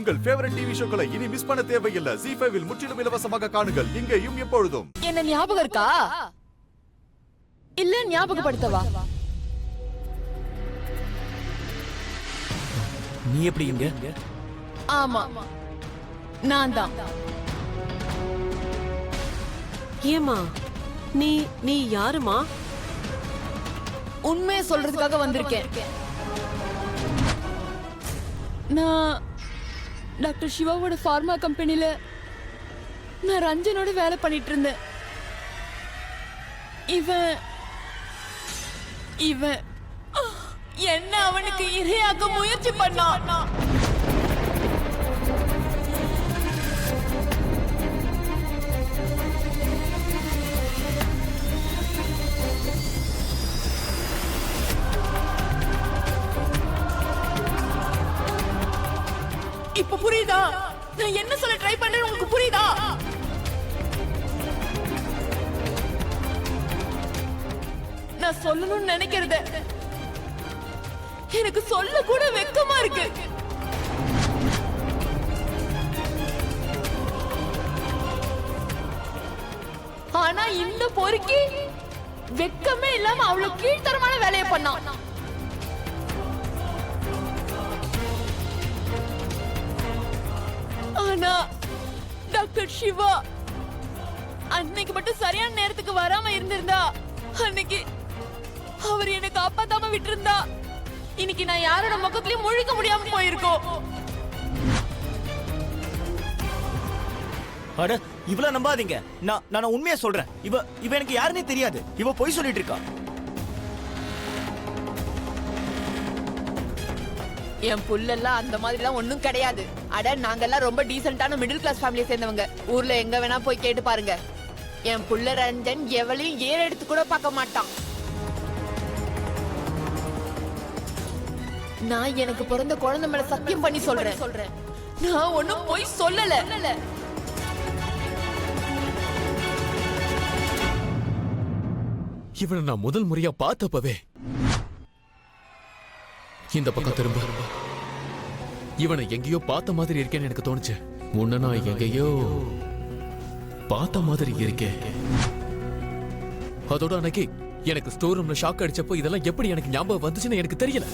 உங்கள் favourite TV ஷோக்களை இனி miss பண்ண தேவையில்லை. ZEE5 இல் முற்றிலும் இலவசமாக காணுங்கள். இங்கேயும் எப்பொழுதும். என்ன ஞாபகம் இருக்கா? இல்ல ஞாபகப்படுத்தவா? நீ எப்படி இங்க? ஆமா, நான் தான். ஏமா நீ யாருமா? உண்மையை சொல்றதுக்காக வந்திருக்கேன். நான் டாக்டர் சிவாவோட ஃபார்மா கம்பெனில நான் ரஞ்சனோட வேலை பண்ணிட்டு இருந்தேன். இவன் என்ன அவனுக்கு இரையாக்க முயற்சி பண்ணான். இப்ப புரியுதா நான் என்ன சொல்ல ட்ரை பண்றேன்னு? உங்களுக்கு புரியுதா? நான் சொல்லணும்னு நினைக்கிறது எனக்கு சொல்ல கூட வெக்கமா இருக்கு. ஆனா இந்த பொறுக்கி வெக்கமே இல்லாம அவ்வளவு கீழ்த்தரமான வேலையை பண்ணான். ஆனா டாக்டர் சிவா அன்னைக்கு மட்டும் சரியான நேரத்துக்கு வராம இருந்திருந்தா, அன்னைக்கு அவர் என்னை காப்பாத்தாம விட்டிருந்தா, இன்னைக்கு நான் யாரோட முகத்திலயும் முழிக்க முடியாம போயிருக்கோம். அட இவள நம்பாதீங்க. நான் உண்மையா சொல்றேன். இவ எனக்கு யாருன்னே தெரியாது. இவ பொய் சொல்லிட்டு இருக்கா. என் புள்ளெல்லாம் அந்த மாதிரிலாம் ஒண்ணும் கிடையாது. அட நாங்கெல்லாம் ரொம்ப டீசென்டான மிடில் கிளாஸ் ஃபேமிலியை சேர்ந்தவங்க. ஊர்ல எங்க வேணா போய் கேட்டு பாருங்க. என் புள்ள ரஞ்சன் எவளையும் ஏற எடுத்து கூட பார்க்க மாட்டான். நான் எனக்கு பிறந்த குழந்தை மேல சத்தியம் பண்ணி சொல்றேன். நான் ஒண்ணும் போய் சொல்லல. இவனை நான் முதல் முறையா பார்த்தப்பவே இந்த பக்கம் திரும்ப இவனை எங்கேயோ பார்த்த மாதிரி இருக்கேன்னு எனக்கு தோணுச்சு. உன்னை நான் எங்கேயோ பார்த்த மாதிரி இருக்கேன். அதோட அன்னைக்கு எனக்கு ஸ்டோர் ரூம்ல ஷாக் அடிச்சப்போ இதெல்லாம் எப்படி எனக்கு ஞாபகம் வந்துச்சுன்னு எனக்கு தெரியல.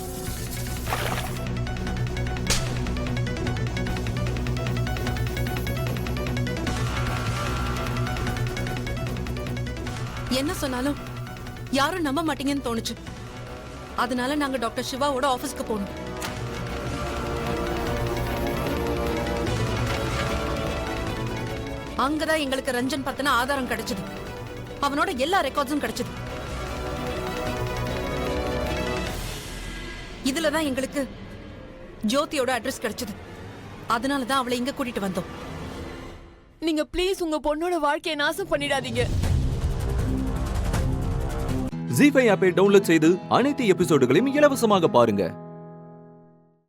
என்ன சொன்னாலும் யாரும் நம்ப மாட்டீங்கன்னு தோணுச்சு. அதனால நாங்க டாக்டர் சிவாவோட ஆபீஸ்க்கு போனோம். அங்கதான் எங்களுக்கு ரஞ்சன் பத்தின ஆதாரம் கிடைச்சது. அவனோட எல்லா ரெக்கார்ட்ஸும் கிடைச்சது. இதுலதான் எங்களுக்கு ஜோதியோட அட்ரஸ் கிடைச்சது. அதனாலதான் அவளை இங்க கூட்டிட்டு வந்தோம். நீங்க ப்ளீஸ் உங்க பொண்ணோட வாழ்க்கையை நாசம் பண்ணிடாதீங்க. ZEE5 ஆப்பை டவுன்லோட் செய்து அனைத்து எபிசோடுகளையும் இலவசமாக பாருங்க.